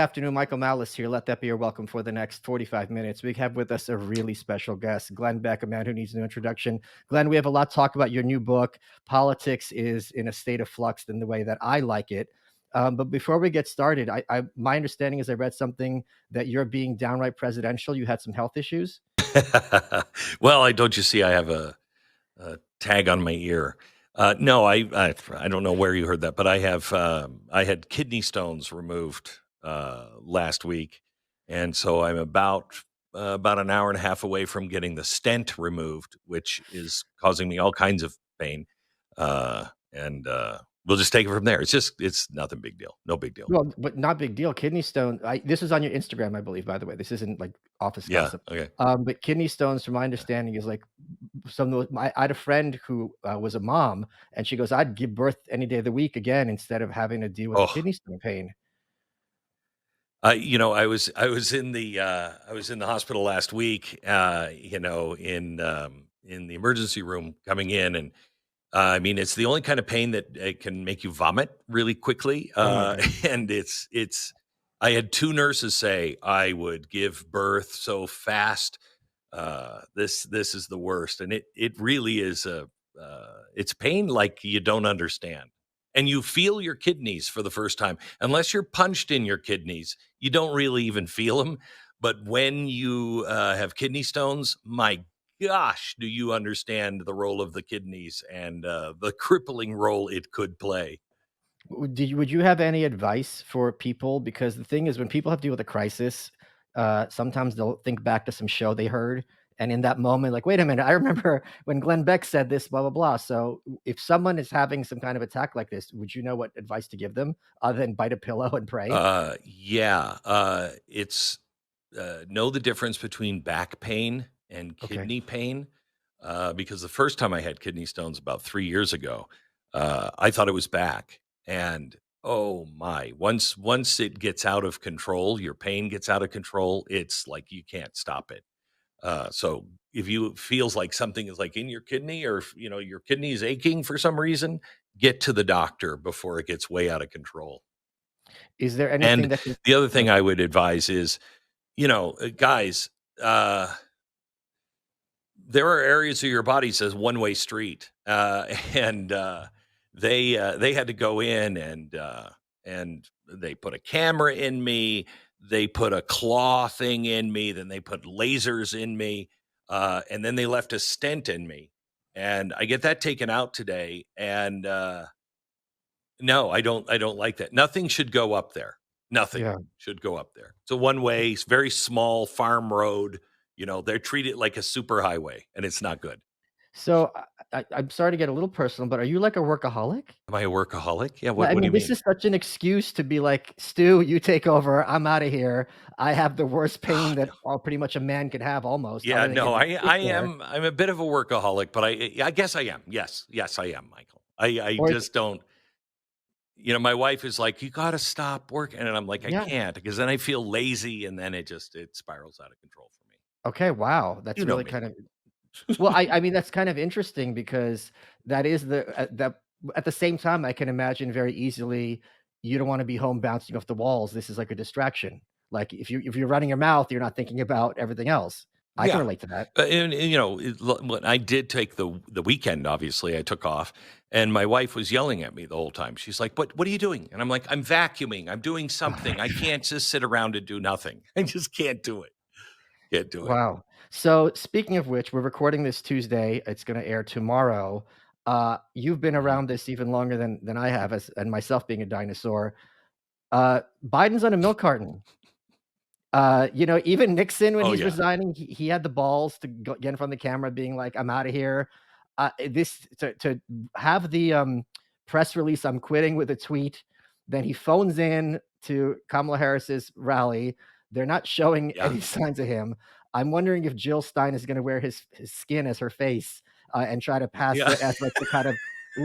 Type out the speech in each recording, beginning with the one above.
afternoon. Michael Malice here. Let that be your welcome for the next 45 minutes. We have with us a really special guest, Glenn Beck, a man who needs no introduction. Glenn, we have a lot to talk about your new book. Politics is in a state of flux in the way that I like it. But before we get started, my understanding is I read something that you're being downright presidential. You had some health issues. Well, I don't you see I have a tag on my ear. No, I don't know where you heard that, but I had kidney stones removed last week, and so I'm about an hour and a half away from getting the stent removed, which is causing me all kinds of pain. And we'll just take it from there. It's nothing big deal, no big deal. Well, but not big deal. Kidney stone. This is on your Instagram, I believe. By the way, this isn't like office Yeah, gossip. okay. But kidney stones, from my understanding, is like I had a friend who was a mom, and she goes, "I'd give birth any day of the week again instead of having to deal with the Oh, kidney stone pain." I was in the hospital last week, in the emergency room coming in, and I mean, it's the only kind of pain that can make you vomit really quickly. Oh my god. And I had two nurses say I would give birth so fast. This is the worst, and it really is it's pain like you don't understand, and you feel your kidneys for the first time. Unless you're punched in your kidneys, you don't really even feel them. But when you have kidney stones, my gosh, do you understand the role of the kidneys and the crippling role it could play? Would you have any advice for people? Because the thing is, when people have to deal with a crisis, sometimes they'll think back to some show they heard, and in that moment, like, wait a minute, I remember when Glenn Beck said this, blah blah blah. So, if someone is having some kind of attack like this, would you know what advice to give them other than bite a pillow and pray? Yeah, it's know the difference between back pain and Okay. kidney pain. Because the first time I had kidney stones about 3 years ago, I thought it was back, and oh my, once it gets out of control, your pain gets out of control. It's like you can't stop it. So if you feels like something is like in your kidney, or if, your kidney is aching for some reason, get to the doctor before it gets way out of control. Is there anything And that can the other go thing I would advise is, guys, there are areas of your body says one way street, and they had to go in and they put a camera in me, they put a claw thing in me, then they put lasers in me, and then they left a stent in me, and I get that taken out today, and no, I don't like that. Nothing should go up there. Nothing Yeah. should go up there. It's a one-way, very small farm road. They treat it like a superhighway, and it's not good. So, I'm sorry to get a little personal, but are you like a workaholic? Am I a workaholic? Yeah, Yeah, what I what do mean, you this mean? is such an excuse to be like, "Stu, you take over. I'm out of here. I have the worst pain that No. all pretty much a man could have almost, Yeah, other than no, getting I sick I there." am I'm a bit of a workaholic, but I guess I am. Yes. Yes, I am, Michael. I Or just don't. My wife is like, "You gotta stop working," and I'm like, "I yeah. can't," because then I feel lazy, and then it spirals out of control for me. Okay, wow. You That's know really me. kind of well, I mean, that's kind of interesting because that is that at the same time, I can imagine very easily you don't wanna be home bouncing off the walls. This is like a distraction. Like, if you're running your mouth, you're not thinking about everything else. I can Yeah. relate to that. When I did take the weekend, obviously, I took off, and my wife was yelling at me the whole time. She's like, What are you doing?" And I'm like, "I'm vacuuming. I'm doing something. I can't just sit around and do nothing. I just can't do it. Can't do it." Wow. So speaking of which, we're recording this Tuesday. It's going to air tomorrow. You've been Mhm. around this even longer than I have, as and myself being a dinosaur. Biden's on a milk carton. Even Nixon when Oh, he's yeah. resigning, he had the balls to get in front of the camera, being like, "I'm out of here." This to have the press release, "I'm quitting" with a tweet. Then he phones in to Kamala Harris's rally. They're not showing Yeah. any signs of him. I'm wondering if Jill Stein is going to wear his skin as her face and try to pass Yeah. it as like the kind of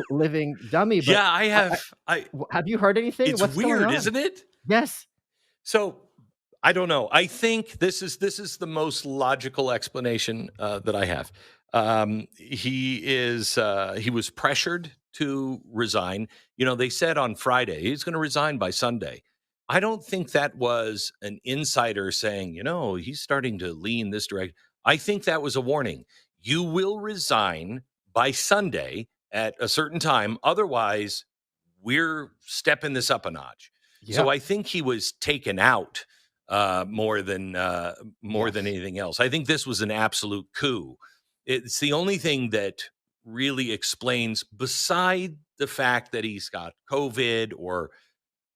living dummy. But Yeah, I I, have I have you heard anything? it's What's going weird, on? isn't it? Yes. So, I don't know. I think this is the most logical explanation, that I have. He was pressured to resign. They said on Friday he's gonna resign by Sunday. I don't think that was an insider saying, he's starting to lean this direction. I think that was a warning. You will resign by Sunday at a certain time. Otherwise, we're stepping this up a notch. So Yeah. I think he was taken out more than Yes. anything else. I think this was an absolute coup. It's the only thing that really explains, beside the fact that he's got COVID, or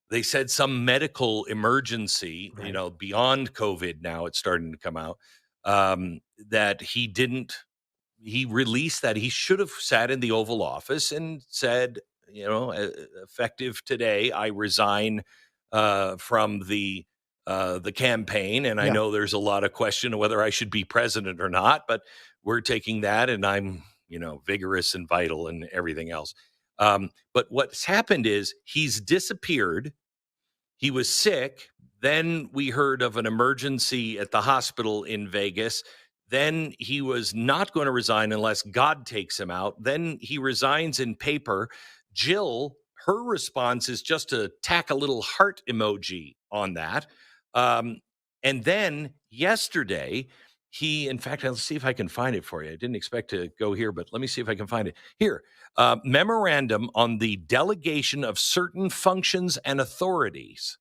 they said some medical emergency, Right. beyond COVID. Now it's starting to come out that he released that. He should have sat in the Oval Office and said, effective today, I resign from the campaign. And I Yeah. know there's a lot of question of whether I should be president or not, but we're taking that, and I'm, vigorous and vital and everything else. But what's happened is he's disappeared. He was sick. Then we heard of an emergency at the hospital in Vegas. Then he was not going to resign unless God takes him out. Then he resigns in paper. Jill, her response is just to tack a little heart emoji on that. Um, and then yesterday, in fact, let's see if I can find it for you. I didn't expect to go here, but let me see if I can find it. Here, memorandum on the delegation of certain functions and authorities.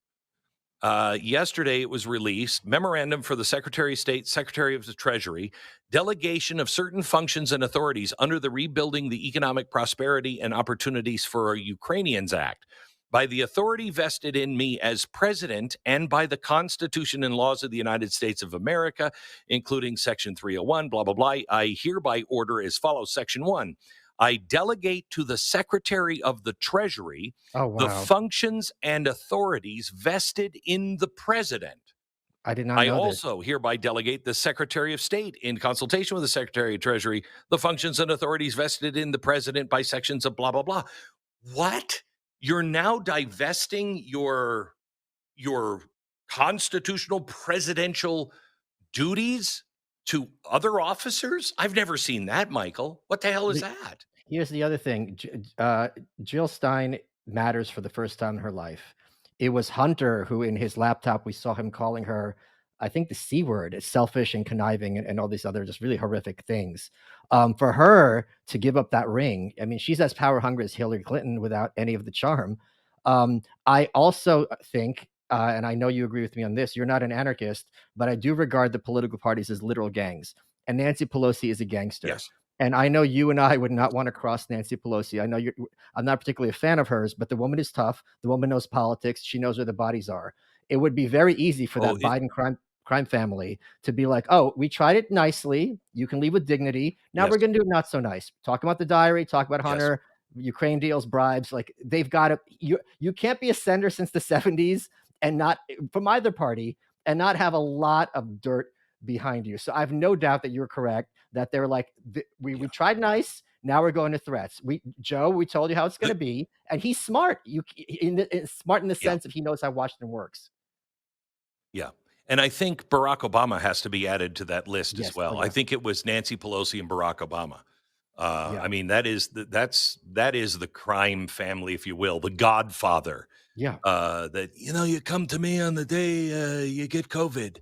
Yesterday, it was released. Memorandum for the Secretary of State, Secretary of the Treasury, delegation of certain functions and authorities under the Rebuilding the Economic Prosperity and Opportunities for Ukrainians Act. By the authority vested in me as president and by the Constitution and laws of the United States of America, including Section 301, blah, blah, blah, I hereby order as follows. Section 1, I delegate to the Secretary of the Treasury Oh, the wow. functions and authorities vested in the president. I did not I know this. also hereby delegate the Secretary of State, in consultation with the Secretary of Treasury, the functions and authorities vested in the president by sections of blah, blah, blah. What? You're now divesting your constitutional presidential duties to other officers? I've never seen that, Michael. What the hell is The that? Here's the other thing. Jill Stein matters for the first time in her life. It was Hunter who, in his laptop, we saw him calling her, I think, the C word, selfish and conniving, and all these other just really horrific things. For her to give up that ring, I mean, she's as power hungry as Hillary Clinton without any of the charm. I also think, and I know you agree with me on this, you're not an anarchist, but I do regard the political parties as literal gangs. And Nancy Pelosi is a gangster. Yes. And I know you and I would not want to cross Nancy Pelosi. I know I'm not particularly a fan of hers, but the woman is tough. The woman knows politics. She knows where the bodies are. It would be very easy for Oh, that Biden crime family to be like, oh, we tried it nicely. You can leave with dignity. Now yes. we're going to do it not so nice. Talk about the diary. Talk about Yes. Hunter, Ukraine deals, bribes. Like they've got to. You can't be a senator since the 70s and not from either party and not have a lot of dirt behind you. So I have no doubt that you're correct that they're like, we Yeah. tried nice. Now we're going to threats. Joe, we told you how it's going to The- be, and he's smart. Smart in the yeah. sense of he knows how Washington works. Yeah. And I think Barack Obama has to be added to that list as Yes. Oh well. I yeah. think it was Nancy Pelosi and Barack Obama. Yeah. I mean, that is the crime family, if you will, the Godfather. Yeah. That you come to me on the day you get COVID,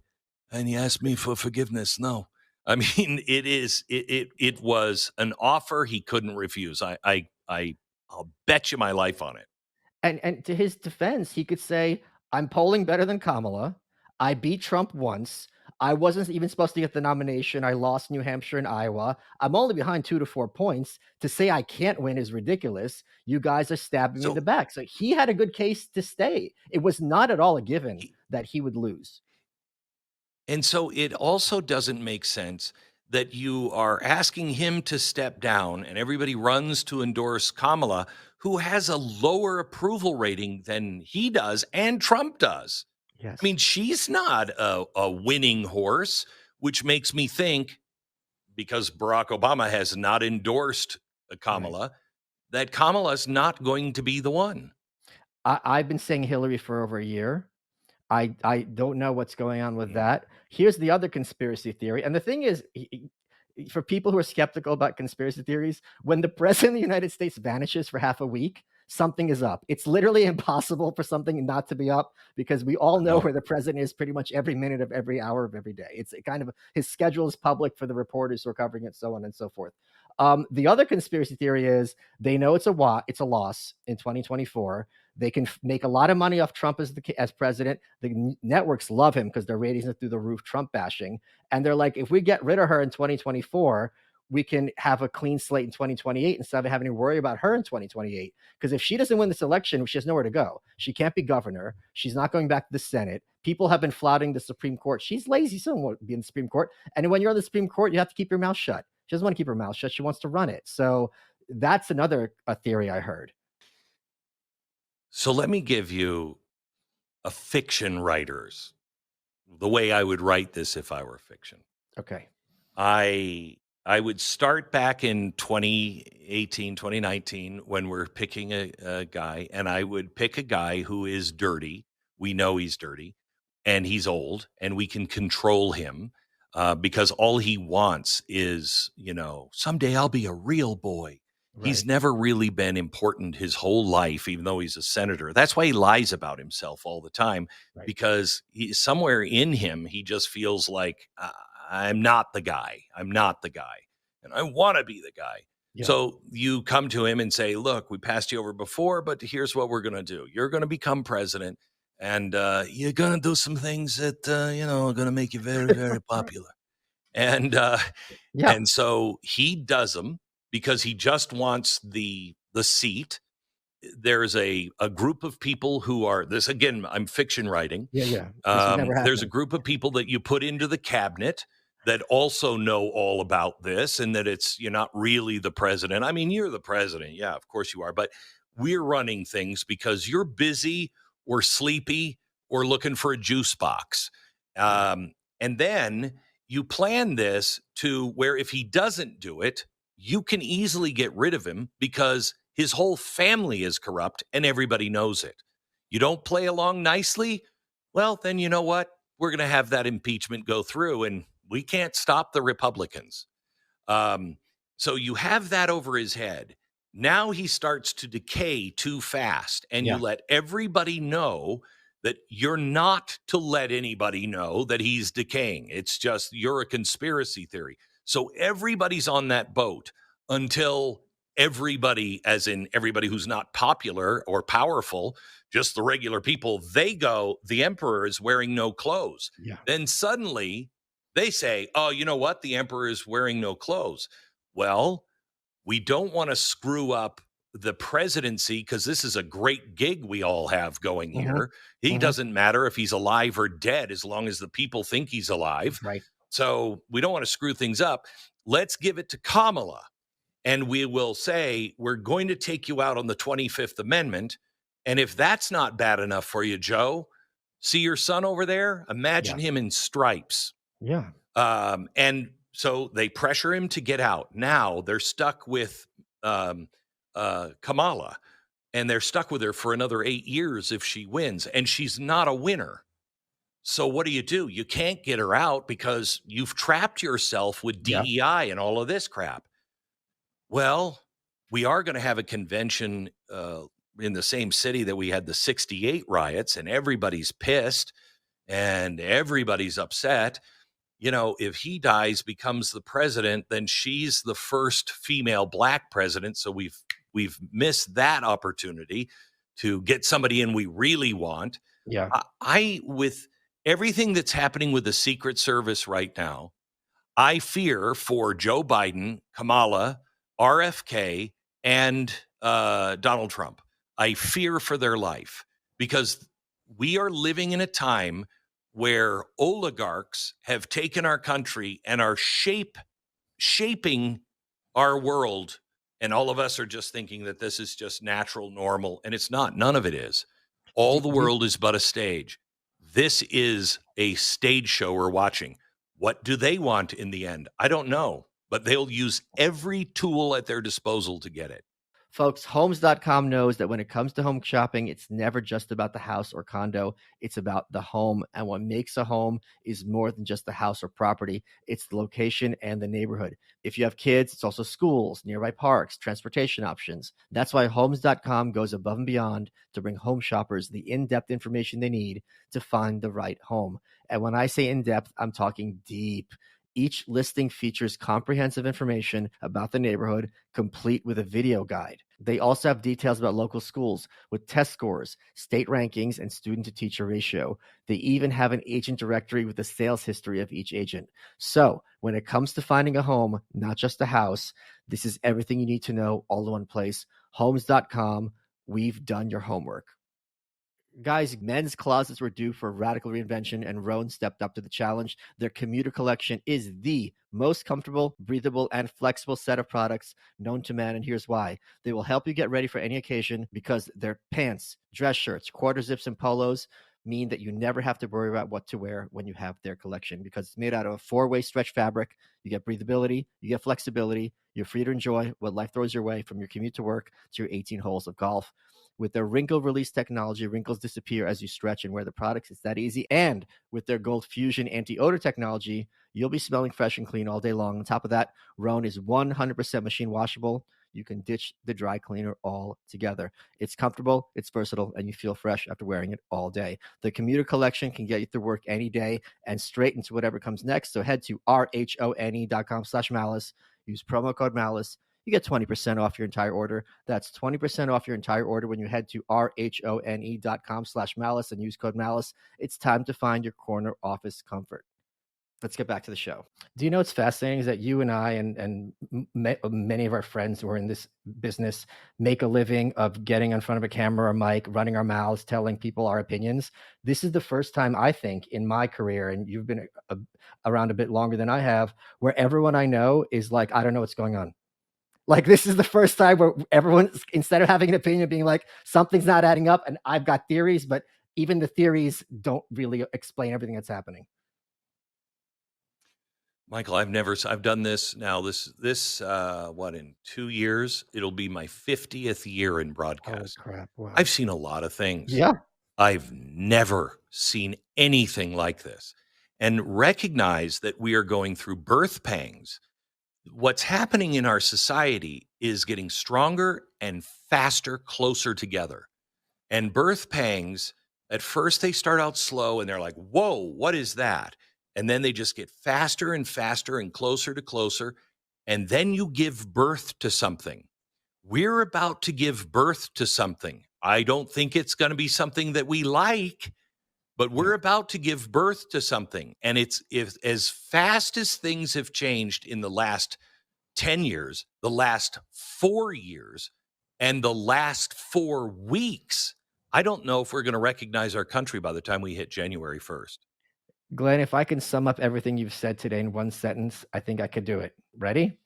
and you ask me for forgiveness. No, I mean it was an offer he couldn't refuse. I'll bet you my life on it. And to his defense, he could say, "I'm polling better than Kamala. I beat Trump once. I wasn't even supposed to get the nomination. I lost New Hampshire and Iowa. I'm only behind 2 to 4 points. To say I can't win is ridiculous. You guys are stabbing me in the So back." So he had a good case to stay. It was not at all a given he, that he would lose. And so it also doesn't make sense that you are asking him to step down and everybody runs to endorse Kamala, who has a lower approval rating than he does and Trump does. I Yes. mean, she's not a winning horse, which makes me think, because Barack Obama has not endorsed Right. Kamala, that Kamala's not going to be the one. I've been saying Hillary for over a year. I don't know what's going on with Mm. that. Here's the other conspiracy theory, and the thing is, for people who are skeptical about conspiracy theories, when the president of the United States vanishes for half a week, something is up. It's literally impossible for something not to be up because we all I know know. where the president is pretty much every minute of every hour of every day. It's kind of his schedule is public for the reporters who are covering it, so on and so forth. The other conspiracy theory is they know it's a loss in 2024. They can make a lot of money off Trump as president. The networks love him because their ratings are through the roof, Trump bashing, and they're like, if we get rid of her in 2024, we can have a clean slate in 2028 instead of having to worry about her in 2028. Because if she doesn't win this election, she has nowhere to go. She can't be governor. She's not going back to the Senate. People have been flouting the Supreme Court. She's lazy. She doesn't want to be in the Supreme Court. And when you're on the Supreme Court, you have to keep your mouth shut. She doesn't want to keep her mouth shut. She wants to run it. So that's another theory I heard. So let me give you a fiction writer's the way I would write this if I were fiction. Okay. I would start back in 2018, 2019 when we're picking a guy, and I would pick a guy who is dirty. We know he's dirty, and he's old, and we can control him because all he wants is, someday I'll be a real boy. He's Right. never really been important his whole life, even though he's a senator. That's why he lies about himself all the time, Right. because somewhere in him, he just feels like, I'm not the guy. I'm not the guy. And I want to be the guy. Yeah. So you come to him and say, look, we passed you over before, but here's what we're going to do. You're going to become president, and you're going to do some things that, are going to make you very, very popular. And Yeah. and so he does them because he just wants the seat. There's a group of people who are this again. I'm fiction writing. Yeah. Yeah. This would never There's a happen. group of people that you put into the cabinet that also know all about this, and that you're not really the president. I mean, you're the president. Yeah, of course you are. But we're running things because you're busy or sleepy or looking for a juice box. Yeah. And then you plan this to where if he doesn't do it, you can easily get rid of him because his whole family is corrupt and everybody knows it. You don't play along nicely, well, then you know what? We're going to have that impeachment go through, and we can't stop the Republicans. Um, so you have that over his head. Now he starts to decay too fast, and you Yeah. let everybody know that you're not to let anybody know that he's decaying. It's just you're a conspiracy theory. So everybody's on that boat until everybody, as in everybody who's not popular or powerful, just the regular people, they go, the emperor is wearing no clothes. Yeah. Then suddenly they say, oh, you know what? The emperor is wearing no clothes. Well, we don't want to screw up the presidency because this is a great gig we all have going Hmm. here. He Hmm. doesn't matter if he's alive or dead as long as the people think he's alive. Right. So we don't want to screw things up. Let's give it to Kamala. And we will say, we're going to take you out on the 25th Amendment. And if that's not bad enough for you, Joe, see your son over there? Yeah. Imagine him in stripes. Yeah. And so they pressure him to get out. Now they're stuck with um, Kamala, and they're stuck with her for another 8 years if she wins. And she's not a winner. So what do? You can't get her out because you've trapped yourself with Yeah. DEI and all of this crap. Well, we are going to have a convention in the same city that we had the 68 riots, and everybody's pissed and everybody's upset. If he dies, becomes the president, then she's the first female black president. So we've missed that opportunity to get somebody in we really want. Yeah. I with everything that's happening with the Secret Service right now, I fear for Joe Biden, Kamala, RFK, and Donald Trump. I fear for their life because we are living in a time where oligarchs have taken our country and are shaping our world. And all of us are just thinking that this is just natural, normal, and it's not. None of it is. All Do, the do, world is but a stage. This is a stage show we're watching. What do they want in the end? I don't know, but they'll use every tool at their disposal to get it. Folks, homes.com knows that when it comes to home shopping, it's never just about the house or condo. It's about the home. And what makes a home is more than just the house or property. It's the location and the neighborhood. If you have kids, it's also schools, nearby parks, transportation options. That's why homes.com goes above and beyond to bring home shoppers the in-depth information they need to find the right home. And when I say in-depth, I'm talking deep. Each listing features comprehensive information about the neighborhood, complete with a video guide. They also have details about local schools with test scores, state rankings, and student-to-teacher ratio. They even have an agent directory with the sales history of each agent. So when it comes to finding a home, not just a house, this is everything you need to know all in one place. Homes.com, we've done your homework. Guys, men's closets were due for a radical reinvention, and Roan stepped up to the challenge. Their commuter collection is the most comfortable, breathable, and flexible set of products known to man, and here's why. They will help you get ready for any occasion because their pants, dress shirts, quarter zips, and polos mean that you never have to worry about what to wear when you have their collection because it's made out of a four-way stretch fabric. You get breathability, you get flexibility, you're free to enjoy what life throws your way from your commute to work to your 18 holes of golf. With their wrinkle release technology, wrinkles disappear as you stretch and wear the products. It's that easy. And with their Gold Fusion anti-odor technology, you'll be smelling fresh and clean all day long. On top of that, Roan is 100% machine washable. You can ditch the dry cleaner altogether. It's comfortable, it's versatile, and you feel fresh after wearing it all day. The commuter collection can get you through work any day and straight into whatever comes next. So head to rhone.com/malice. Use promo code malice. You get 20% off your entire order. That's 20% off your entire order when you head to rhone.com/malice and use code malice. It's time to find your corner office comfort. Let's get back to the show. Do you know what's fascinating is that you and I and many of our friends who are in this business make a living of getting in front of a camera or mic, running our mouths, telling people our opinions. This is the first time I think in my career, and you've been around a bit longer than I have, where everyone I know is like, I don't know what's going on. Like, this is the first time where everyone, instead of having an opinion, being like, something's not adding up, and I've got theories, but even the theories don't really explain everything that's happening. Michael, I've done this now. What, in 2 years? It'll be my 50th year in Holy broadcast. crap. Wow. I've seen a lot of things. Yeah. I've never seen anything like this, and recognize that we are going through birth pangs. What's happening in our society is getting stronger and faster, closer together. And birth pangs, at first they start out slow and they're like, whoa, what is that? And then they just get faster and faster and closer to closer. And then you give birth to something. We're about to give birth to something. I don't think it's going to be something that we like, but we're about to give birth to something. And it's as fast as things have changed in the last 10 years, the last 4 years, and the last 4 weeks, I don't know if we're going to recognize our country by the time we hit January 1st. Glenn, if I can sum up everything you've said today in one sentence, I think I could do it. Ready?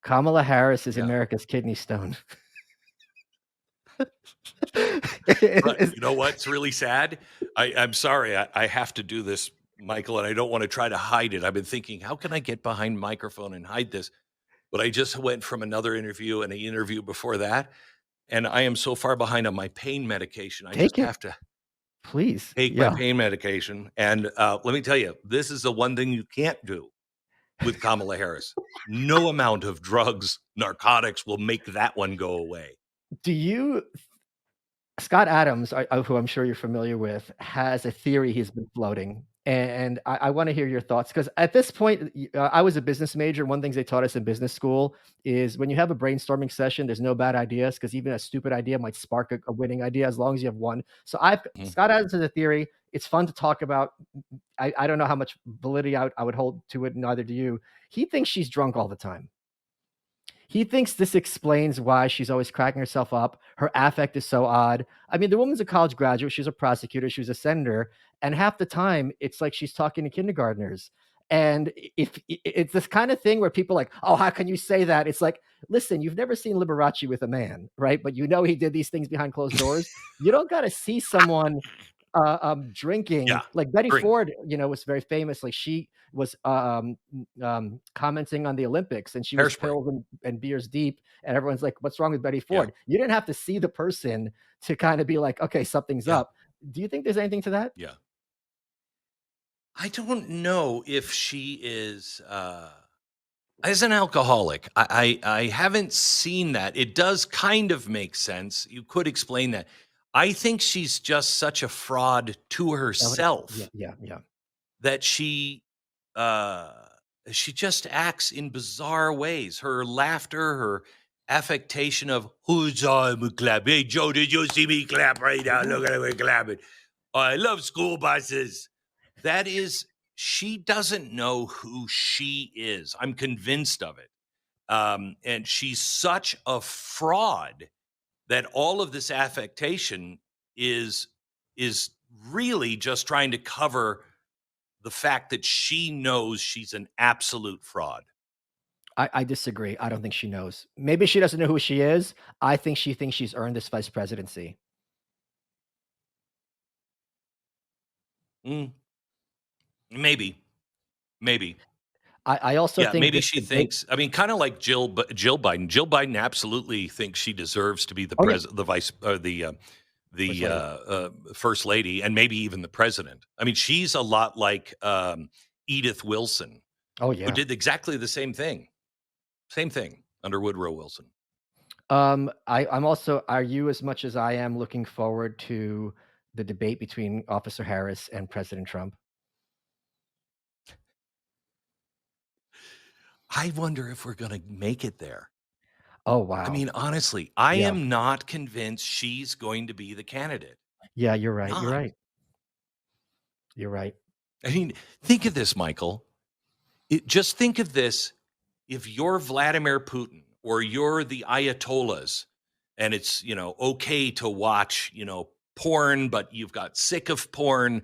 Kamala Harris is America's kidney stone. But you know what's really sad? I'm sorry. I have to do this, Michael, and I don't want to try to hide it. I've been thinking, how can I get behind microphone and hide this? But I just went from another interview and an interview before that, and I am so far behind on my pain medication. I just have to please take my pain medication. And let me tell you, this is the one thing you can't do with Kamala Harris. No amount of drugs, narcotics will make that one go away. Scott Adams, who I'm sure you're familiar with, has a theory he's been floating. And I want to hear your thoughts because at this point, I was a business major. One of the things they taught us in business school is when you have a brainstorming session, there's no bad ideas because even a stupid idea might spark a winning idea as long as you have one. So Scott Adams has a theory. It's fun to talk about. I don't know how much validity I would hold to it, neither do you. He thinks she's drunk all the time. He thinks this explains why she's always cracking herself up. Her affect is so odd. I mean, the woman's a college graduate. She's a prosecutor. She was a senator. And half the time, it's like she's talking to kindergartners. And if it's this kind of thing where people are like, oh, how can you say that? It's like, listen, you've never seen Liberace with a man, right? But you know he did these things behind closed doors. You don't got to see someone drinking. Yeah, Like Betty drink. Ford, was very famous. Like she was commenting on the Olympics, and she was Hairspray. pills and beers deep, and everyone's like, "What's wrong with Betty Yeah, Ford?" You didn't have to see the person to kind of be like, "Okay, something's yeah, up." Do you think there's anything to that? yeah. I don't know if she is, as an alcoholic, I haven't seen that. It does kind of make sense. You could explain that. I think she's just such a fraud to Yeah, herself yeah, yeah. that uh she just acts in bizarre ways. Her laughter, her affectation of who's on clap. Hey Joe, did you see me clap right now? Look at me clapping. I love school buses. That is, she doesn't know who she is. I'm convinced of it. And she's such a fraud that all of this affectation is is really just trying to cover the fact that she knows she's an absolute fraud. I disagree. I don't think she knows. Maybe she doesn't know who she is. I think she thinks she's earned this vice presidency. Mm, maybe, maybe. I also Yeah, think maybe this she debate. thinks. I mean, kind of like Jill Biden. Jill Biden absolutely thinks she deserves to be Oh, yeah, the vice, or first the lady. first lady, and maybe even the president. I mean, she's a lot like Edith Wilson, Oh, who yeah. did exactly the same thing under Woodrow Wilson. I'm also are you as much as I am looking forward to the debate between Officer Harris and President Trump? I wonder if we're going to make it there. Oh, I wow. mean, honestly, I Yeah. am not convinced she's going to be the candidate. Yeah, you're right, you're Not. right, you're right. I mean, think of this, Michael. Just think of this: if you're Vladimir Putin or you're the Ayatollahs, and it's okay to watch porn, but you've got sick of porn,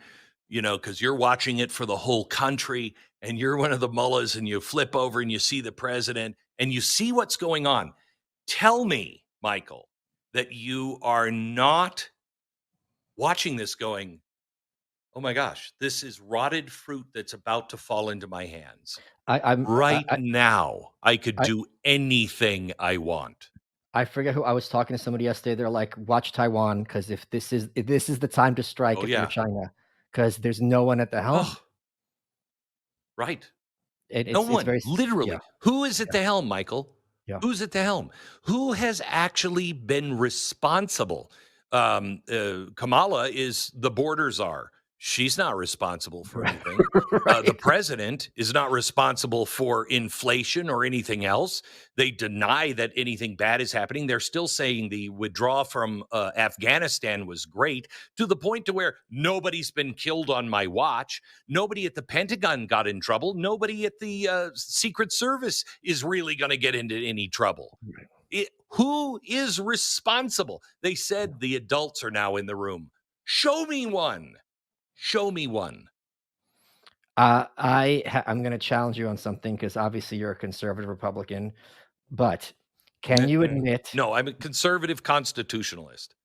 because you're watching it for the whole country, and you're one of the mullahs, and you flip over and you see the president, and you see what's going on. Tell me, Michael, that you are not watching this going, "Oh my gosh, this is rotted fruit that's about to fall into my hands." I I'm Right now, I could I do anything I want. I forget who I was talking to somebody yesterday, they're like, "Watch Taiwan, because if this is the time to strike Oh, if you're yeah. China, because there's no one at the helm." Oh, right. No It's one, very s yeah, literally. Who is at yeah, the helm, Michael? yeah. Who's at the helm? Who has actually been responsible? Kamala is the border czar. She's not responsible for anything. The Right. president is not responsible for inflation or anything else. They deny that anything bad is happening. They're still saying the withdrawal from Afghanistan was great, to the point to where nobody's been killed on my watch. Nobody at the Pentagon got in trouble. Nobody at the Secret Service is really going to get into any trouble. Who is responsible? They said the adults are now in the room. Show me one. Show me one. I'm gonna challenge you on something because obviously you're a conservative Republican, but can N- you n- admit No, I'm a conservative constitutionalist.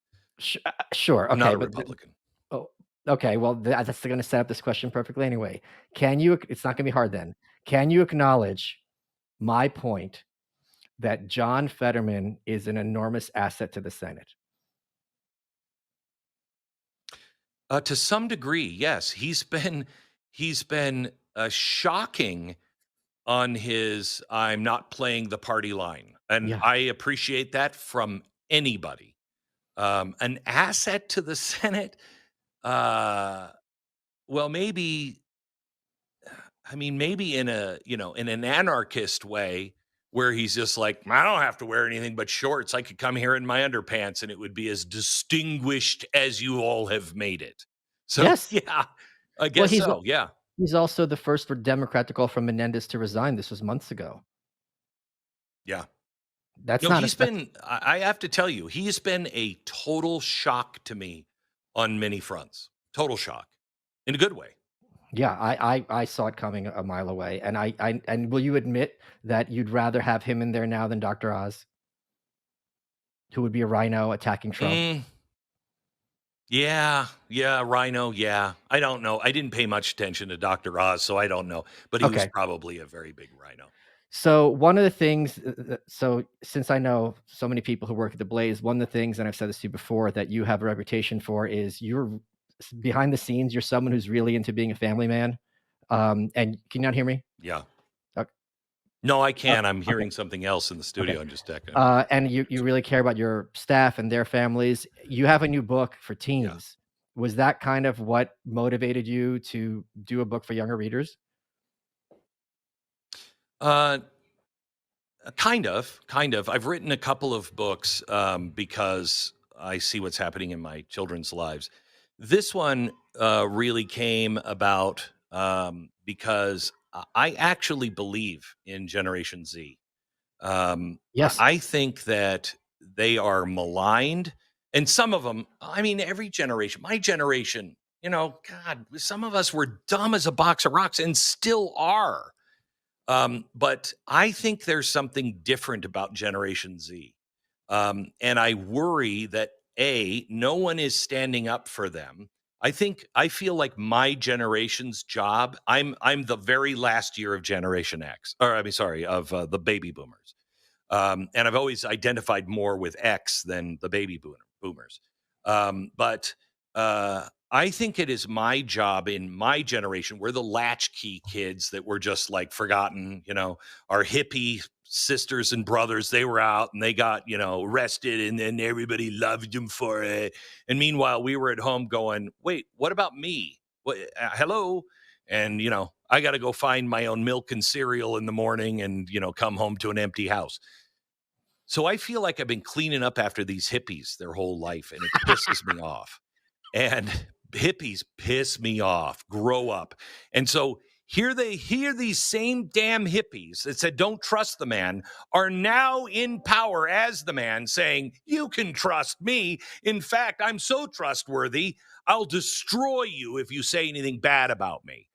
sure, I'm not okay, a but Republican. oh, okay, well, that's gonna set up this question perfectly anyway. It's not gonna be hard then. Can you acknowledge my point that John Fetterman is an enormous asset to the Senate? To some degree, yes, he's been shocking on his "I'm not playing the party" line, and Yeah. I appreciate that from anybody. An asset to the Senate? Uh, well, maybe. I mean, maybe in an anarchist way, where he's just like, I don't have to wear anything but shorts. I could come here in my underpants, and it would be as distinguished as you all have made it. So, Yes. yeah, I Well, guess so. Yeah, he's also the first for Democrat to call for Menendez to resign. This was months ago. yeah. That's No, not a he's that's been. I have to tell you, he's been a total shock to me on many fronts. Total shock, in a good way. yeah, I saw it coming a mile away, and and will you admit that you'd rather have him in there now than Dr. Oz, who would be a rhino attacking Trump? Mm, Yeah, yeah, Rhino, yeah. I don't know. I didn't pay much attention to Dr. Oz, so I don't know, but he was Okay. probably a very big rhino. So one of the things, so since I know so many people who work at the Blaze, one of the things, and I've said this to you before, that you have a reputation for is behind the scenes. You're someone who's really into being a family man. And can you not hear me? Yeah. Ok- No, I uh, can. I'm Okay. hearing something else in the Okay. studio. I'm just checking. And you really care about your staff and their families. You have a new book for Yeah. teens. Was that kind of what motivated you to do a book for younger readers? Uh, kind of. I've written a couple of books because I see what's happening in my children's lives. This one really came about because I actually believe in Generation Z. Yes. I think that they are maligned, and some of them. I mean, every generation. My generation. God, some of us were dumb as a box of rocks, and still are. But I think there's something different about Generation Z. And I worry that no one is standing up for them. I feel like my generation's job. I'm the very last year of Generation X, or I mean, sorry, of the baby boomers. And I've always identified more with X than the boomers. But I think it is my job in my generation. We're the latchkey kids that were just like forgotten. Our hippie sisters and brothers, they were out and they got, arrested, and then everybody loved them for it. And meanwhile, we were at home going, wait, what about me? What, hello? And, I got to go find my own milk and cereal in the morning and, come home to an empty house. So I feel like I've been cleaning up after these hippies their whole life, and it pisses me off. And hippies piss me off. Grow up. And so here these same damn hippies that said don't trust the man are now in power as the man, saying you can trust me. In fact, I'm so trustworthy, I'll destroy you if you say anything bad about me.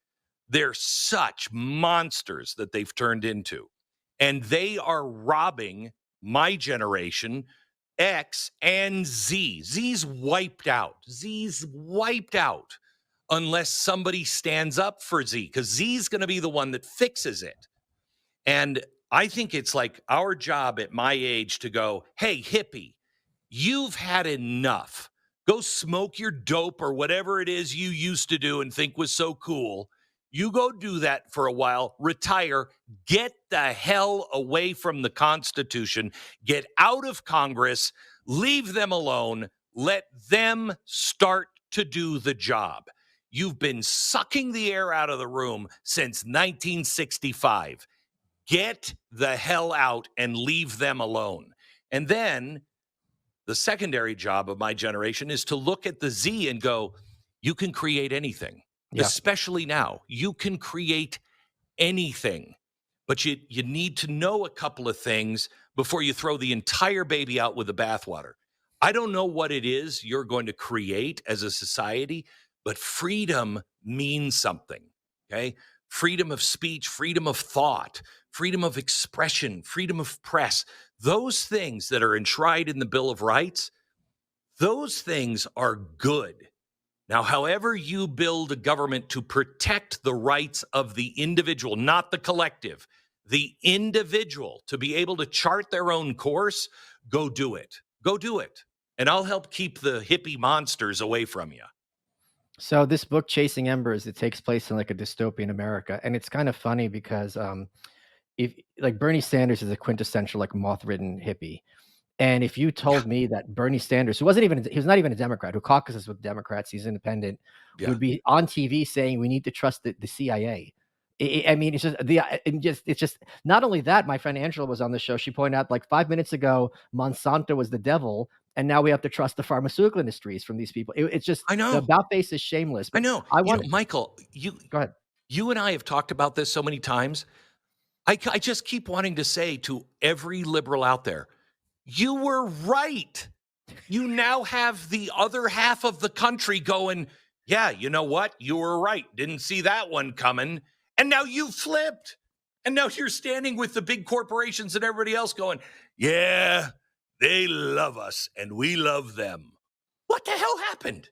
They're such monsters that they've turned into. And they are robbing my generation, X and Z. Z's wiped out. Z's wiped out unless somebody stands up for Z, because Z's going to be the one that fixes it. And I think it's like our job at my age to go, hey, hippie, you've had enough. Go smoke your dope or whatever it is you used to do and think was so cool. You go do that for a while, retire, get the hell away from the Constitution, get out of Congress, leave them alone, let them start to do the job. You've been sucking the air out of the room since 1965. Get the hell out and leave them alone. And then the secondary job of my generation is to look at the Z and go, you can create anything, Yeah. especially now. You can create anything, but you need to know a couple of things before you throw the entire baby out with the bathwater. I don't know what it is you're going to create as a society, but freedom means something. Okay. Freedom of speech, freedom of thought, freedom of expression, freedom of press, those things that are enshrined in the Bill of Rights, those things are good. Now, however you build a government to protect the rights of the individual, not the collective, the individual to be able to chart their own course, go do it. Go do it. And I'll help keep the hippie monsters away from you. So this book, Chasing Embers, it takes place in like a dystopian America, and it's kind of funny because if like Bernie Sanders is a quintessential like moth-ridden hippie, and if you Yeah. told me that Bernie Sanders, he was not even a Democrat, who caucuses with Democrats, he's independent, Yeah. would be on TV saying we need to trust the CIA. I mean, it's just it's just not only that. My friend Angela was on the show. She pointed out like 5 minutes ago, Monsanto was the devil, and now we have to trust the pharmaceutical industries from these people. It's just I the know. about face is shameless. I But know. I want Michael, go ahead. you and I have talked about this so many times. I just keep wanting to say to every liberal out there, you were right. You now have the other half of the country going, yeah, you know what? You were right. Didn't see that one coming. And now you flipped. And now you're standing with the big corporations and everybody else going, yeah, they love us and we love them. What the hell happened?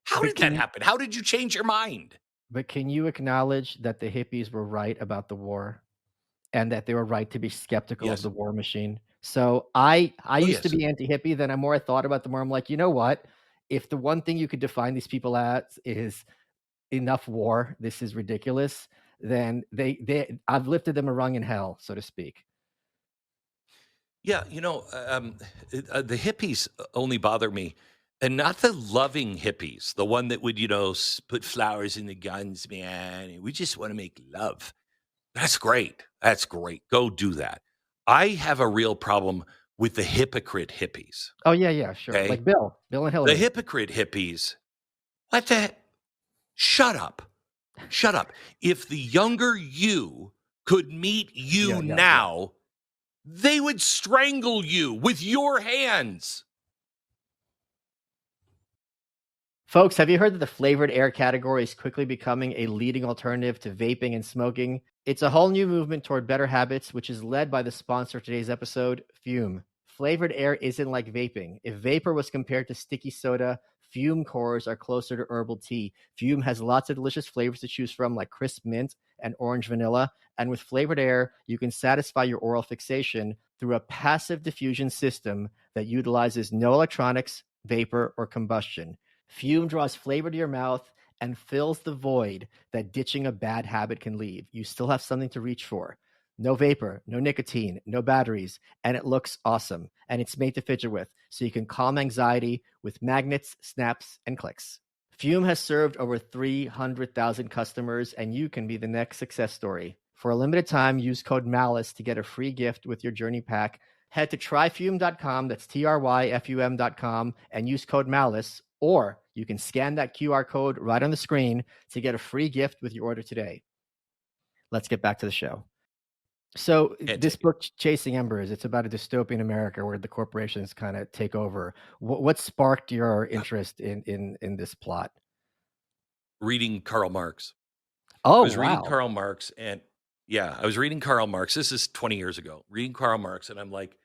How But did that happen? How did you change your mind? can you acknowledge that the hippies were right about the war and that they were right to be skeptical of Yes. the war machine? So I Oh, used to yes. be anti-hippie, then the more I thought about it, the more I'm like, "You know what? If the one thing you could define these people as is enough war, this is ridiculous," then I've lifted them a rung in hell, so to speak. Yeah, the hippies only bother me, and not the loving hippies, the one that would, put flowers in the guns, man. And we just want to make love. That's great. That's great. Go do that. I have a real problem with the hypocrite hippies. Oh, yeah, yeah, sure. Okay, Like Bill and the Hillary. hypocrite hippies. What the? Shut up. Shut up. If the younger you could meet Yeah, you yeah, yeah. now, they would strangle you with your hands. Folks, have you heard that the flavored air category is quickly becoming a leading alternative to vaping and smoking? It's a whole new movement toward better habits, which is led by the sponsor of today's episode, Fume. Flavored air isn't like vaping. If vapor was compared to sticky soda, Fume cores are closer to herbal tea. Fume has lots of delicious flavors to choose from, like crisp mint and orange vanilla. And with flavored air, you can satisfy your oral fixation through a passive diffusion system that utilizes no electronics, vapor, or combustion. Fume draws flavor to your mouth and fills the void that ditching a bad habit can leave. You still have something to reach for. No vapor, no nicotine, no batteries, and it looks awesome. And it's made to fidget with, so you can calm anxiety with magnets, snaps, and clicks. Fume has served over 300,000 customers, and you can be the next success story. For a limited time, use code MALICE to get a free gift with your journey pack. Head to tryfume.com, that's tryfum.com, and use code MALICE, or you can scan that QR code right on the screen to get a free gift with your order today. Let's get back to the show. So Can't this take it. book, Chasing Embers, it's about a dystopian America where the corporations kind of take over. What sparked your interest in this plot? Reading Karl Marx. I Oh, was reading wow. Karl Marx and yeah, I was reading Karl Marx. This is 20 years ago. Reading Karl Marx and I'm like,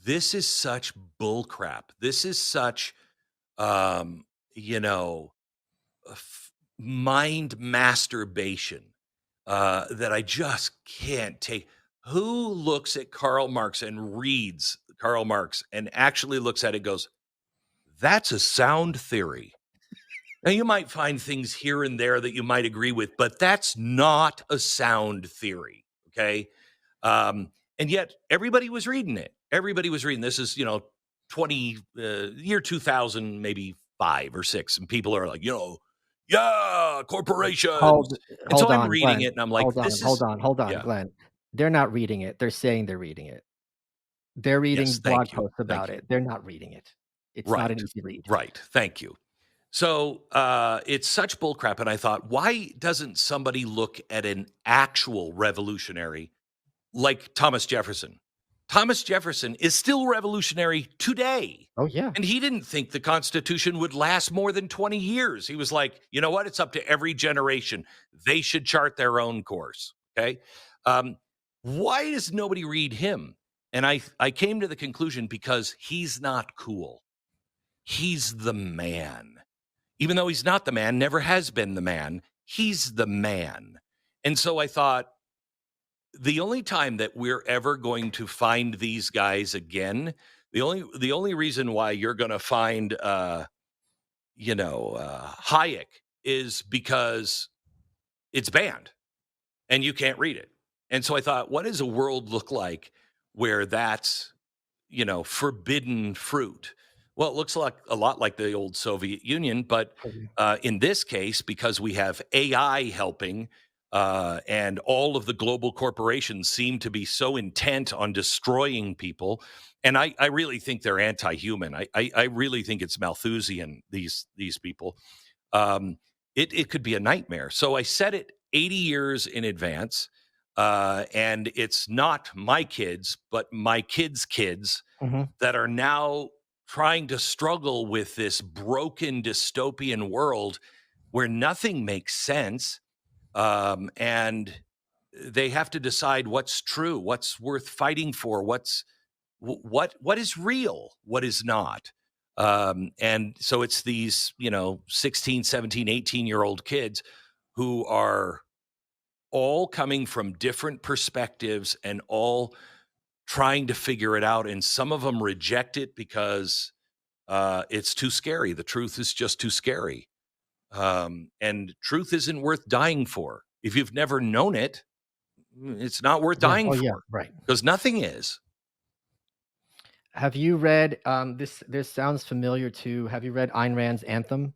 this is such bull crap. This is such um, you know, mind masturbation that I just can't take. Who looks at Karl Marx and reads Karl Marx and actually looks at it and goes, that's a sound theory. Now, you might find things here and there that you might agree with, but that's not a sound theory. Okay. And yet everybody was reading it. Everybody was reading this is, year 2000, maybe 5 or 6. And people are like, yeah, Hold corporations. And so hold I'm on, reading Glenn. it and I'm like, Hold on, this hold is, on, hold on, yeah, Glenn. They're not reading it. They're saying they're reading it. They're reading yes, blog thank you. posts Thank about you. it. They're not reading it. It's not an Right. easy read. Right. Thank you. So it's such bullcrap. And I thought, why doesn't somebody look at an actual revolutionary like Thomas Jefferson? Thomas Jefferson is still revolutionary today. Oh, yeah. And he didn't think the Constitution would last more than 20 years. He was like, you know what? It's up to every generation. They should chart their own course. Okay. Um, why does nobody read him? And I came to the conclusion because he's not cool. He's the man. Even though he's not the man, never has been the man, he's the man. And so I thought, the only time that we're ever going to find these guys again, the only reason why you're going to find Hayek is because it's banned and you can't read it. And so I thought, what does a world look like where that's forbidden fruit? Well, it looks like a lot like the old Soviet Union, but Oh, yeah. in this case, because we have AI helping, and all of the global corporations seem to be so intent on destroying people, and I really think they're anti-human. I really think it's Malthusian. These people, it could be a nightmare. So I set it 80 years in advance, and it's not my kids, but my kids' kids Mhm. that are now trying to struggle with this broken dystopian world where nothing makes sense, and they have to decide what's true, what's worth fighting for, what is real, what is not. And so it's these, 16, 17, 18-year-old kids who are all coming from different perspectives and all trying to figure it out. And some of them reject it because it's too scary. The truth is just too scary. And truth isn't worth dying for. If you've never known it, it's not worth Yeah. dying Oh, yeah. for Right. because nothing is. Have you read this? This sounds familiar to. Have you read Ayn Rand's Anthem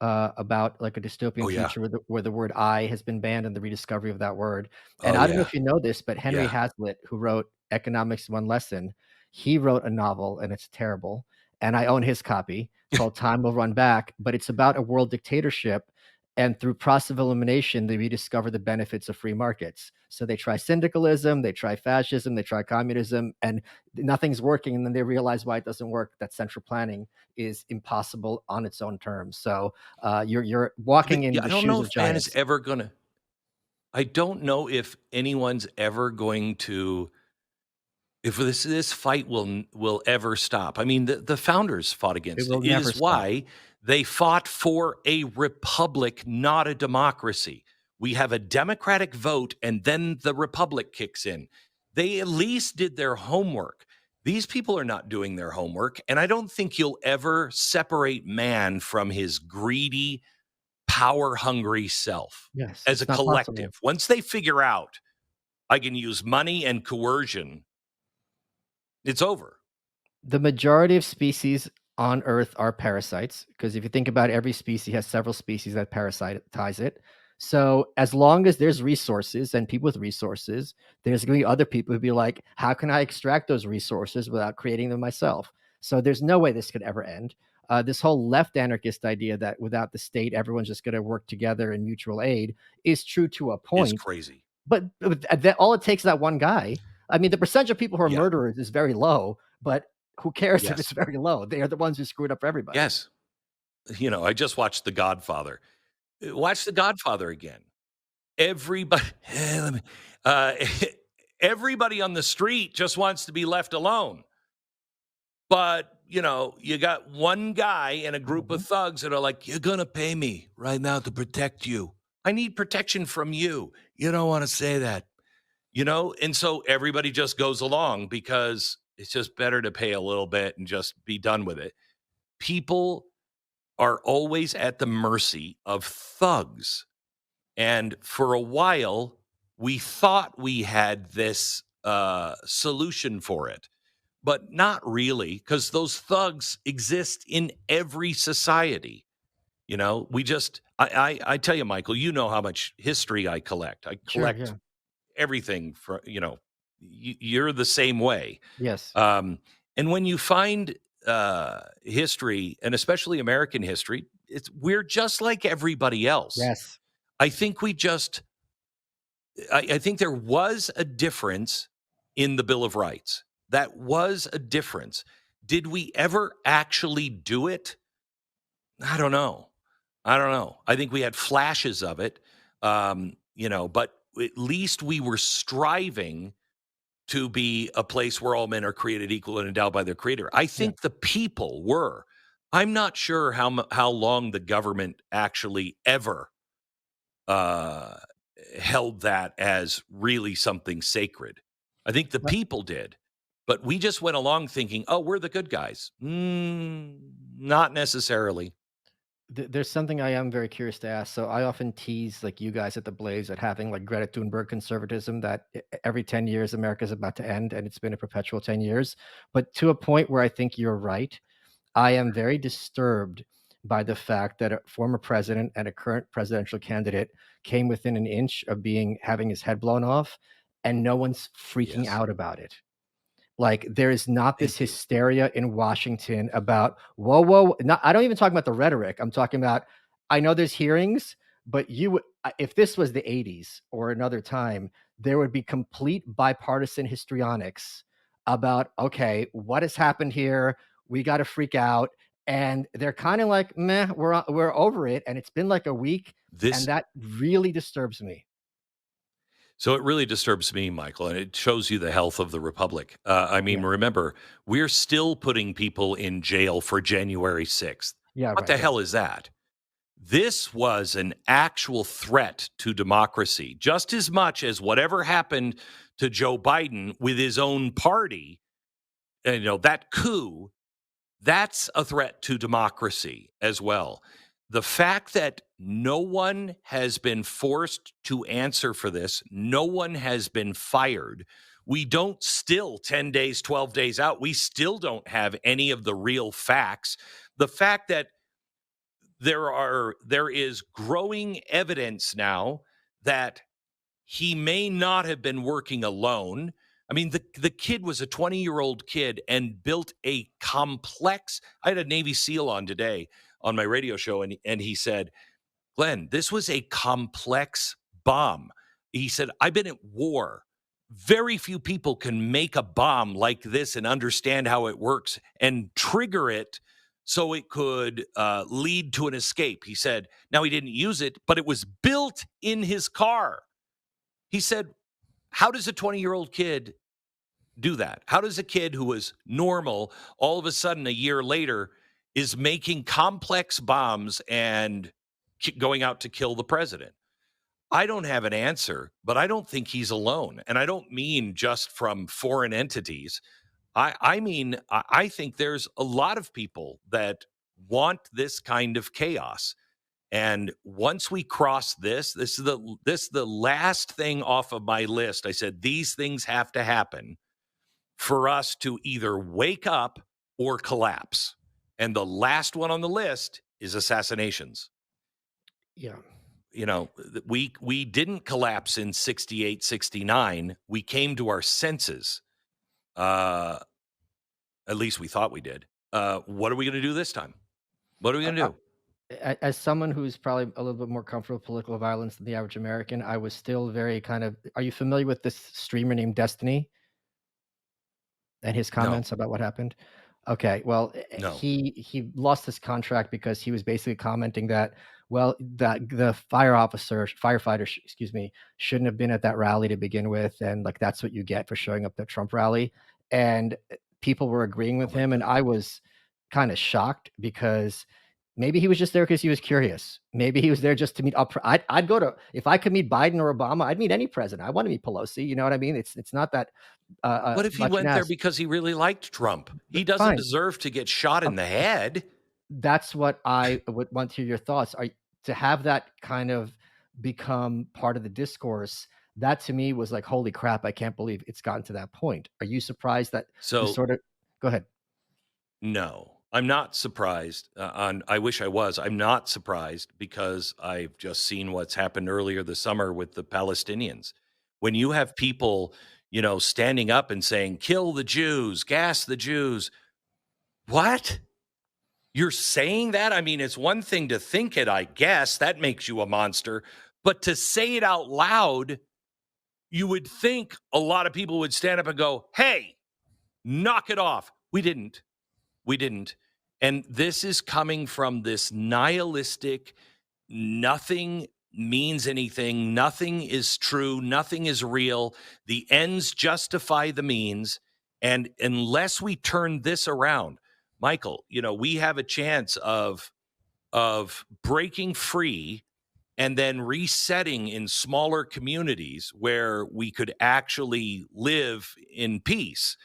about like a Oh, dystopian yeah. future where the word "I" has been banned and the rediscovery of that word? And Oh, I don't know yeah. if you know this, but Henry Yeah. Hazlitt, who wrote Economics One Lesson, he wrote a novel and it's terrible. And I own his copy called Time Will Run Back, but it's about a world dictatorship. And through process of elimination, they rediscover the benefits of free markets. So they try syndicalism, they try fascism, they try communism, and nothing's working. And then they realize why it doesn't work, that central planning is impossible on its own terms. So you're walking in Yeah, I the don't shoes know of if man is giants. ever gonna I don't know if anyone's ever going to if this fight will ever stop. I mean, the founders fought It against it. will It never is stop. why they fought for a republic, not a democracy. We have a democratic vote, and then the republic kicks in. They at least did their homework. These people are not doing their homework, and I don't think you'll ever separate man from his greedy, power hungry self Yes, as a it's not possible. collective. Once they figure out I can use money and coercion, it's over. The majority of species on Earth are parasites because if you think about it, every species has several species that parasitize it. So as long as there's resources and people with resources, there's going to be other people who be like, how can I extract those resources without creating them myself? So there's no way this could ever end. This whole left anarchist idea that without the state, everyone's just going to work together in mutual aid is true to a Is point. crazy. But that all it takes is that one guy. I mean, the percentage of people who are Yeah. murderers is very low, but who cares if it's Yes. very low? They are the ones who screwed up for everybody. Yes. I just watched The Godfather. Watch The Godfather again. Everybody, let me, uh, everybody on the street just wants to be left alone. But, you got one guy and a group of Mhm. thugs that are like, you're going to pay me right now to protect you. I need protection from you. You don't want to say that, And so everybody just goes along because it's just better to pay a little bit and just be done with it. People are always at the mercy of thugs. And for a while, we thought we had this solution for it, but not really, because those thugs exist in every society. We just, I tell you, Michael, you know how much history I collect. I Sure, collect yeah. everything for, you're the same way. Yes. Um, and when you find history, and especially American history, we're just like everybody else. Yes. I think we just, I think there was a difference in the Bill of Rights. That was a difference. Did we ever actually do it? I don't know. I don't know. I think we had flashes of it, but at least we were striving to be a place where all men are created equal and endowed by their creator. I Yeah. think the people were. I'm not sure how long the government actually ever uh, held that as really something sacred. I think the But people did, but we just went along thinking, "Oh, we're the good guys." Not necessarily. there's something I am very curious to ask. So I often tease like you guys at the Blaze at having like Greta Thunberg conservatism that every 10 years America's about to end and it's been a perpetual 10 years. But to a point where I think you're right, I am very disturbed by the fact that a former president and a current presidential candidate came within an inch of being having his head blown off, and no one's freaking Yes, out about it. Like there is not this thank you. hysteria in Washington about whoa, whoa. Not, I don't even talk about the rhetoric. I'm talking about. I know there's hearings, but if this was the '80s or another time, there would be complete bipartisan histrionics about okay, what has happened here? We got to freak out, and they're kind of like, meh, we're over it, and it's been like a week, and This that really disturbs me. So it really disturbs me, Michael, and it shows you the health of the republic. I mean, Yeah. remember, we're still putting people in jail for January 6th. Yeah, What right, the hell yes. is that? This was an actual threat to democracy, just as much as whatever happened to Joe Biden with his own party. And, that coup, that's a threat to democracy as well. The fact that no one has been forced to answer for this, no one has been fired. We don't still 10 days, 12 days out, we still don't have any of the real facts. The fact that there is growing evidence now that he may not have been working alone. I mean, the kid was a 20-year-old kid and built a complex. I had a Navy SEAL on today on my radio show, and he said, Glenn, this was a complex bomb. He said, I've been at war. Very few people can make a bomb like this and understand how it works and trigger it so it could lead to an escape. He said, now he didn't use it, but it was built in his car. He said, how does a 20-year-old kid do that? How does a kid who was normal all of a sudden a year later is making complex bombs and going out to kill the president? I don't have an answer, but I don't think he's alone. And I don't mean just from foreign entities. I mean, I think there's a lot of people that want this kind of chaos. And once we cross this is the last thing off of my list. I said these things have to happen for us to either wake up or collapse. And the last one on the list is assassinations. Yeah. We didn't collapse in 68, 69. We came to our senses. Uh at least we thought we did. What are we going to do this time? What are we going to do? As someone who's probably a little bit more comfortable with political violence than the average American, I was still very kind of. Are you familiar with this streamer named Destiny and his No. comments about what happened? Okay, well, No. he lost his contract because he was basically commenting that, well, that the firefighter, excuse me, shouldn't have been at that rally to begin with, and like that's what you get for showing up at the Trump rally. And people were agreeing Oh with my him, and god. I was kind of shocked because maybe he was just there because he was curious. Maybe he was there just to meet up. I'd go to if I could meet Biden or Obama, I'd meet any president. I want to meet Pelosi. You know what I mean? It's not that What if he much an went there ask. because he really liked Trump? He doesn't Fine. deserve to get shot in the head. That's what I would want to hear your thoughts. Are to have that kind of become part of the discourse, that to me was like, "Holy crap, I can't believe it's gotten to that point." Are you surprised that the So, sort of Go ahead. no. I'm not surprised. I wish I was. I'm not surprised because I've just seen what's happened earlier this summer with the Palestinians. When you have people, standing up and saying, "Kill the Jews, gas the Jews." What? You're saying that? I mean, it's one thing to think it, I guess. That makes you a monster. But to say it out loud, you would think a lot of people would stand up and go, "Hey, knock it off." We didn't. We didn't. And this is coming from this nihilistic, nothing means anything, nothing is true, nothing is real. The ends justify the means. And unless we turn this around, Michael, we have a chance of breaking free and then resetting in smaller communities where we could actually live in peace.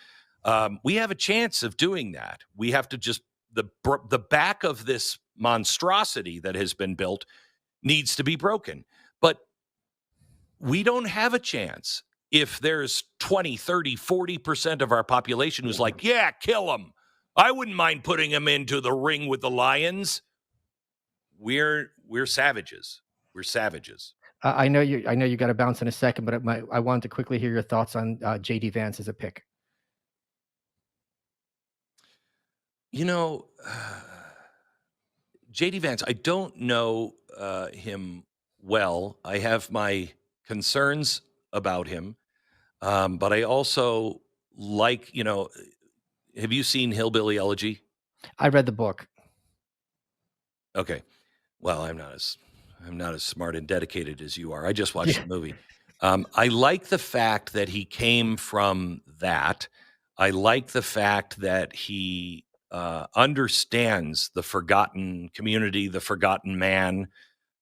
We have a chance of doing that. We have to just the back of this monstrosity that has been built needs to be broken. But we don't have a chance if there's 20, 30, 40% of our population who's Yeah. like, yeah, kill him. I wouldn't mind putting him into the ring with the lions. We're savages. We're savages. I know you gotta bounce in a second, but I wanted to quickly hear your thoughts on, JD Vance as a pick. You know, JD Vance, I don't know him well. I have my concerns about him, but I also like, have you seen Hillbilly Elegy? I read the book. Okay. Well, I'm not as smart and dedicated as you are. I just watched Yeah. the movie. I like the fact that he came from that. I like the fact that he understands the forgotten community, the forgotten man,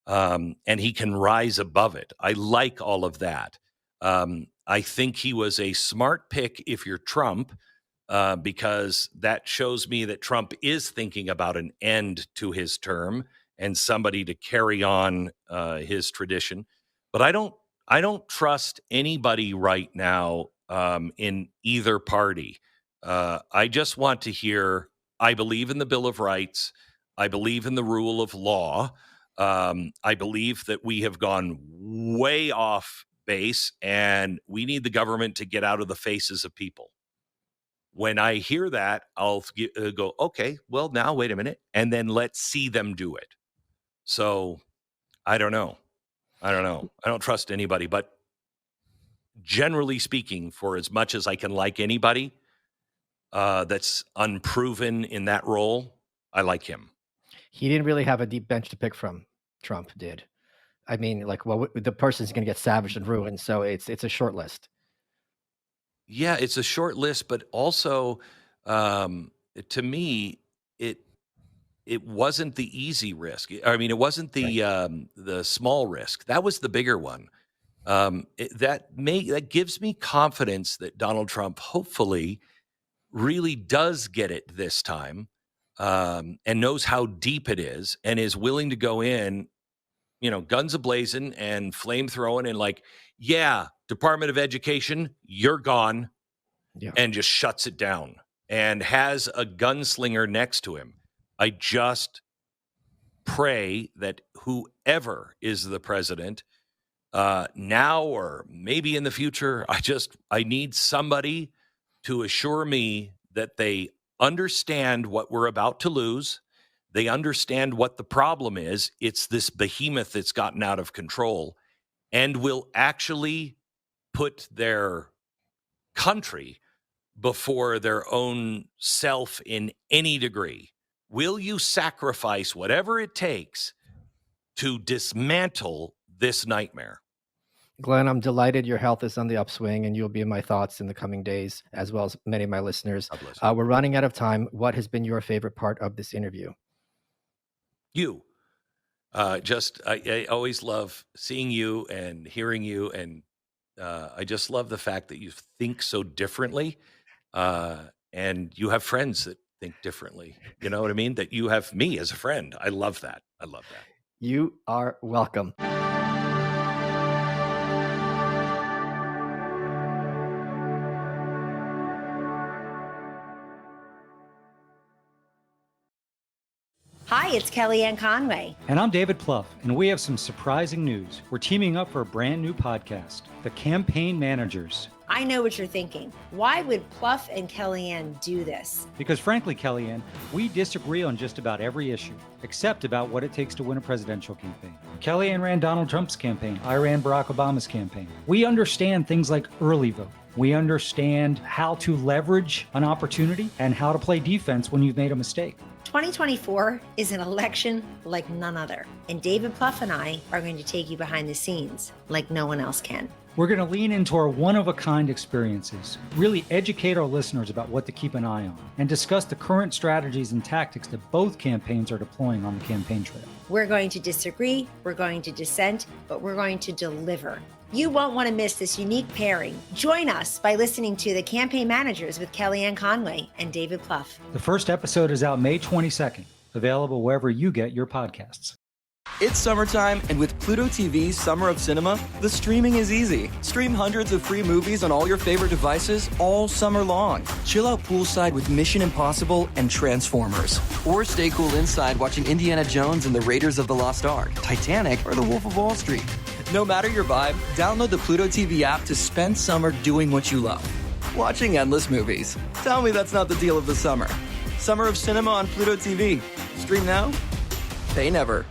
and he can rise above it. I like all of that. I think he was a smart pick if you're Trump, because that shows me that Trump is thinking about an end to his term and somebody to carry on his tradition. But I don't trust anybody right now in either party. I just want to hear, I believe in the Bill of Rights. I believe in the rule of law. I believe that we have gone way off base and we need the government to get out of the faces of people. When I hear that, I'll go, okay, well, now wait a minute. And then let's see them do it. So I don't know. I don't trust anybody. But generally speaking, for as much as I can like anybody that's unproven in that role, I like him. He didn't really have a deep bench to pick from. Trump did. I mean, like, well, the person's going to get savaged and ruined. So it's a short list. Yeah, it's a short list, but also to me, it wasn't the easy risk. I mean, it wasn't the small risk. That was the bigger one. That gives me confidence that Donald Trump hopefully really does get it this time, and knows how deep it is, and is willing to go in, guns a-blazing and flame throwing, and like, yeah, Department of Education, you're gone, and just shuts it down and has a gunslinger next to him. I just pray that whoever is the president now or maybe in the future, I need somebody to assure me that they understand what we're about to lose. They understand what the problem is. It's this behemoth that's gotten out of control and will actually put their country before their own self in any degree. Will you sacrifice whatever it takes to dismantle this nightmare? Glenn, I'm delighted your health is on the upswing, and you'll be in my thoughts in the coming days, as well as many of my listeners. We're running out of time. What has been your favorite part of this interview? You. I always love seeing you and hearing you, and I just love the fact that you think so differently, and you have friends that think differently. You know what I mean? That you have me as a friend. I love that. You are welcome. Hi, it's Kellyanne Conway. And I'm David Plouffe, and we have some surprising news. We're teaming up for a brand new podcast, The Campaign Managers. I know what you're thinking. Why would Plouffe and Kellyanne do this? Because frankly, Kellyanne, we disagree on just about every issue, except about what it takes to win a presidential campaign. Kellyanne ran Donald Trump's campaign. I ran Barack Obama's campaign. We understand things like early vote. We understand how to leverage an opportunity and how to play defense when you've made a mistake. 2024 is an election like none other, and David Plouffe and I are going to take you behind the scenes like no one else can. We're going to lean into our one-of-a-kind experiences, really educate our listeners about what to keep an eye on, and discuss the current strategies and tactics that both campaigns are deploying on the campaign trail. We're going to disagree, we're going to dissent, but we're going to deliver. You won't want to miss this unique pairing. Join us by listening to The Campaign Managers with Kellyanne Conway and David Plouffe. The first episode is out May 22nd, available wherever you get your podcasts. It's summertime, and with Pluto TV's Summer of Cinema, the streaming is easy. Stream hundreds of free movies on all your favorite devices all summer long. Chill out poolside with Mission Impossible and Transformers. Or stay cool inside watching Indiana Jones and the Raiders of the Lost Ark, Titanic, or The Wolf of Wall Street. No matter your vibe, download the Pluto TV app to spend summer doing what you love. Watching endless movies. Tell me that's not the deal of the summer. Summer of Cinema on Pluto TV. Stream now, pay never.